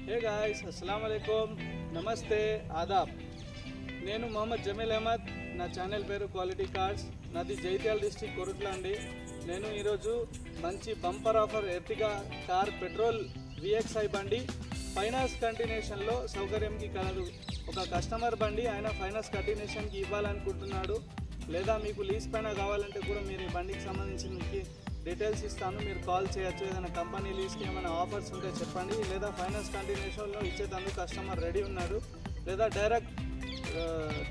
hey guys अस्सलाम वालेकुम नमस्ते आदाब నేను మొహమ్మద్ జమీల్ అహ్మద్ నా ఛానల్ పేరు క్వాలిటీ కార్స్ నాది జైత్యాల డిస్ట్రిక్ట్ కొరుట్ల అండి నేను ఈరోజు మంచి bumper offer Ertiga car petrol VXi బండి ఫైనాన్స్ కంటిన్యూషన్లో సౌకర్యంకి కలదు ఒక కస్టమర్ బండి ఆయన ఫైనాన్స్ కంటిన్యూషన్కి ఇవ్వాలనుకుంటున్నాడు లేదా మీకు లీజ్ పైన కావాలంటే కూడా మీరు ఈ బండికి సంబంధించిన డీటెయిల్స్ ఇస్తాను మీరు కాల్ చేయొచ్చు ఏదైనా కంపెనీ లీజ్కి ఏమైనా ఆఫర్స్ ఉంటే చెప్పండి లేదా ఫైనాన్స్ కంటిన్యూషన్లో ఇచ్చేటందుకు కస్టమర్ రెడీ ఉన్నాడు లేదా డైరెక్ట్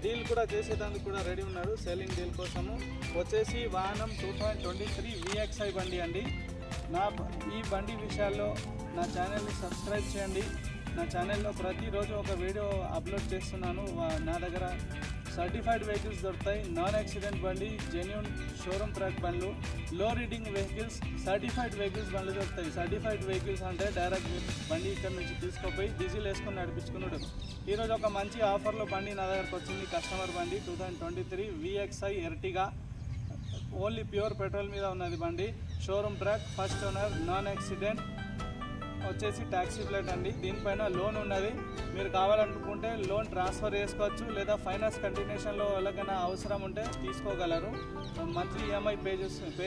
డీల్ కూడా చేసేటందుకు కూడా రెడీ ఉన్నాడు సెల్లింగ్ డీల్ కోసము వచ్చేసి వాహనం 2023 VXi బండి అండి ఈ బండి విషయాల్లో నా ఛానల్ని సబ్స్క్రైబ్ చేయండి నా ఛానల్లో ప్రతిరోజు ఒక వీడియో అప్లోడ్ చేస్తున్నాను నా దగ్గర సర్టిఫైడ్ వెహికల్స్ దొరుకుతాయి నాన్ యాక్సిడెంట్ బండి జెన్యూన్ షోరూమ్ ట్రాక్ బండ్లు లో రీడింగ్ వెహికల్స్ సర్టిఫైడ్ వెహికల్స్ బండ్లు దొరుకుతాయి సర్టిఫైడ్ వెహికల్స్ అంటే డైరెక్ట్ బండి ఇక్కడ నుంచి తీసుకుపోయి డీజిల్ వేసుకొని నడిపించుకున్నాడు ఈరోజు ఒక మంచి ఆఫర్లో బండి నా దగ్గరకు వచ్చింది కస్టమర్ బండి 2023 VXi Ertiga only pure petrol మీద ఉన్నది బండి showroom track first owner non accident వచ్చేసి ట్యాక్సీ ప్లేట్ అండి దీనిపైన లోన్ ఉన్నది మీరు కావాలనుకుంటే లోన్ ట్రాన్స్ఫర్ చేసుకోవచ్చు లేదా ఫైనాన్స్ కంటిన్యూషన్లో ఎవరికైనా అవసరం ఉంటే తీసుకోగలరు మంత్లీ EMI పే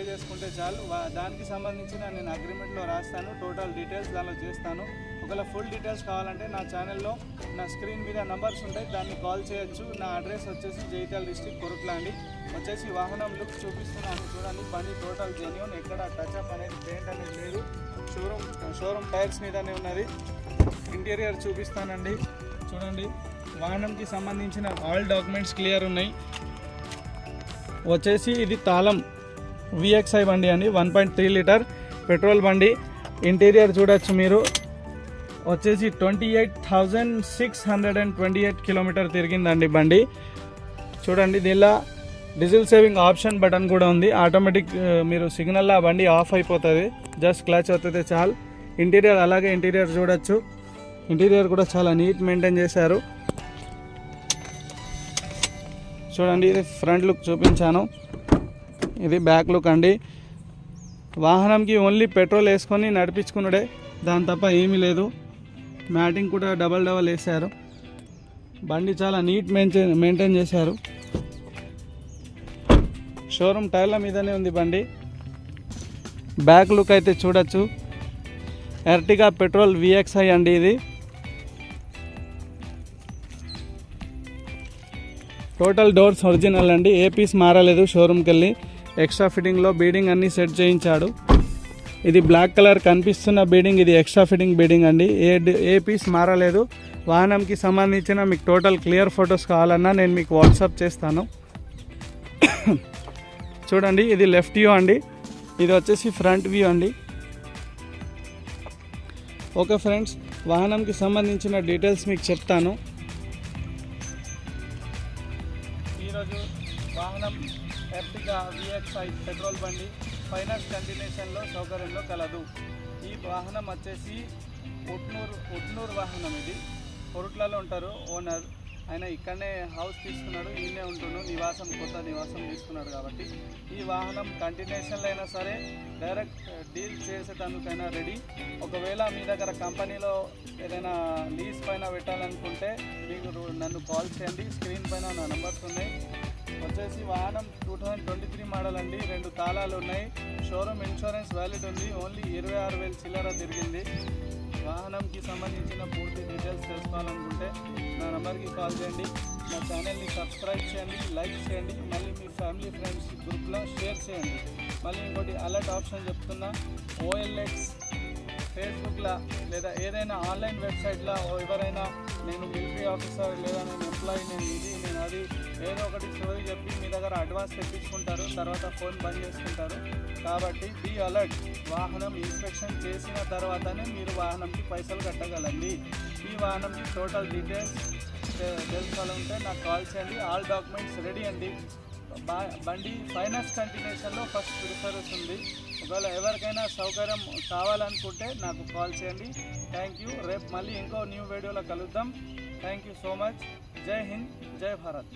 చేసుకుంటే చాలు దానికి సంబంధించిన నేను అగ్రిమెంట్లో రాస్తాను టోటల్ డీటెయిల్స్ దానిలో చేస్తాను ఒకవేళ ఫుల్ డీటెయిల్స్ కావాలంటే నా ఛానల్లో నా స్క్రీన్ మీద నంబర్స్ ఉంటాయి దాన్ని కాల్ చేయొచ్చు నా అడ్రస్ వచ్చేసి జైత్యాల డిస్ట్రిక్ట్ కొరుట్ల అండి వచ్చేసి వాహనం లుక్ చూపిస్తున్నాను చూడండి బండి టోటల్ జెన్యూన్ ఎక్కడ టచ్అప్ అనేది పెయింట్ అనేది లేదు షోరూమ్ టైర్స్ మీదనే ఉన్నది ఇంటీరియర్ చూపిస్తానండి చూడండి వాహనంకి సంబంధించిన ఆల్ డాక్యుమెంట్స్ క్లియర్ ఉన్నాయి వచ్చేసి ఇది తాళం VXi బండి అండి 1.3 లీటర్ పెట్రోల్ బండి ఇంటీరియర్ చూడొచ్చు మీరు వచ్చేసి 28,628 కిలోమీటర్ తిరిగిందండి బండి చూడండి దీనిలో డీజిల్ సేవింగ్ ఆప్షన్ బటన్ కూడా ఉంది ఆటోమేటిక్ మీరు సిగ్నల్లో ఆ బండి ఆఫ్ అయిపోతుంది జస్ట్ క్లచ్ అవుతుంది చాలు ఇంటీరియర్ అలాగే ఇంటీరియర్ చూడొచ్చు ఇంటీరియర్ కూడా చాలా నీట్ మెయింటైన్ చేశారు చూడండి ఇది ఫ్రంట్ లుక్ చూపించాను ఇది బ్యాక్ లుక్ అండి వాహనంకి ఓన్లీ పెట్రోల్ వేసుకొని నడిపించుకున్నాడే దాని తప్ప ఏమీ లేదు మ్యాటింగ్ కూడా డబల్ వేశారు బండి చాలా నీట్ మెయింటైన్ చేశారు షోరూమ్ టైర్ల మీదనే ఉంది బండి బ్యాక్ లుక్ అయితే చూడొచ్చు ఎర్టిగా పెట్రోల్ VXi అండి ఇది టోటల్ డోర్స్ ఒరిజినల్ అండి ఏ పీస్ మారలేదు షోరూమ్కి వెళ్ళి ఎక్స్ట్రా ఫిట్టింగ్లో బీడింగ్ అన్నీ సెట్ చేయించాడు ఇది బ్లాక్ కలర్ కనిపిస్తున్న బీడింగ్ ఇది ఎక్స్ట్రా ఫిట్టింగ్ బీడింగ్ అండి ఏ పీస్ మారలేదు వాహనంకి సంబంధించిన మీకు టోటల్ క్లియర్ ఫొటోస్ కావాలన్నా నేను మీకు వాట్సాప్ చేస్తాను చూడండి ఇది లెఫ్ట్ వ్యూ అండి ఇది వచ్చేసి ఫ్రంట్ వ్యూ అండి ఓకే ఫ్రెండ్స్ వాహనంకి సంబంధించిన డీటెయిల్స్ మీకు చెప్తాను ఈరోజు వాహనం ఎర్టిగా VXi పెట్రోల్ బండి ఫైనాన్స్ కంటిన్యూషన్లో సౌకర్యంలో కలదు ఈ వాహనం వచ్చేసి ఉట్నూరు వాహనం ఇది కొరుట్లలో ఉంటారు ఓనర్ ఆయన ఇక్కడనే హౌస్ తీసుకున్నాడు ఈయనే ఉంటున్నాడు కొత్త నివాసం తీసుకున్నాడు కాబట్టి ఈ వాహనం కంటిన్యూషన్లో అయినా సరే డైరెక్ట్ డీల్ చేసేటందుకైనా రెడీ ఒకవేళ మీ దగ్గర కంపెనీలో ఏదైనా లీజ్ పైన పెట్టాలనుకుంటే మీకు నన్ను కాల్ చేయండి స్క్రీన్ పైన నా నెంబర్స్ ఉన్నాయి వచ్చేసి వాహనం 2023 మోడల్ అండి 2 తాళాలు ఉన్నాయి షోరూమ్ ఇన్సూరెన్స్ వ్యాలిడ్ ఉంది ఓన్లీ 26,000 చిల్లర తిరిగింది వాహనంకి సంబంధించిన పూర్తి డీటెయిల్స్ తెలుసుకోవాలనుకుంటే నా నెంబర్కి కాల్ చేయండి నా ఛానల్ని సబ్స్క్రైబ్ చేయండి లైక్ చేయండి మళ్ళీ మీ ఫ్యామిలీ ఫ్రెండ్స్ గ్రూప్లో షేర్ చేయండి మళ్ళీ ఇంకోటి అలర్ట్ ఆప్షన్ చెప్తున్నా OLX ఫేస్బుక్లో లేదా ఏదైనా ఆన్లైన్ వెబ్సైట్లో ఎవరైనా నేను మిలిటరీ ఆఫీసర్ లేదా నేను ఎంప్లాయీ నేను అది ఏదో ఒకటి స్టోరీ చెప్పి మీ దగ్గర అడ్వాన్స్ తెప్పించుకుంటారు తర్వాత ఫోన్ బంద్ చేసుకుంటారు కాబట్టి బీ అలర్ట్ వాహనం ఇన్స్పెక్షన్ చేసిన తర్వాతనే మీరు వాహనంకి పైసలు కట్టగలండి ఈ వాహనంకి టోటల్ డీటెయిల్స్ తెలుసుకోవాలంటే నాకు కాల్ చేయండి ఆల్ డాక్యుమెంట్స్ రెడీ అండి బండి ఫైనాన్స్ కంటిన్యూషన్లో ఫస్ట్ ప్రిఫరెన్స్ ఉంది ఒకవేళ ఎవరికైనా సౌకర్యం కావాలనుకుంటే నాకు కాల్ చేయండి థ్యాంక్ యూ రేపు మళ్ళీ ఇంకో న్యూ వీడియోలో కలుద్దాం థ్యాంక్ యూ సో మచ్ జై హింద్ జై భారత్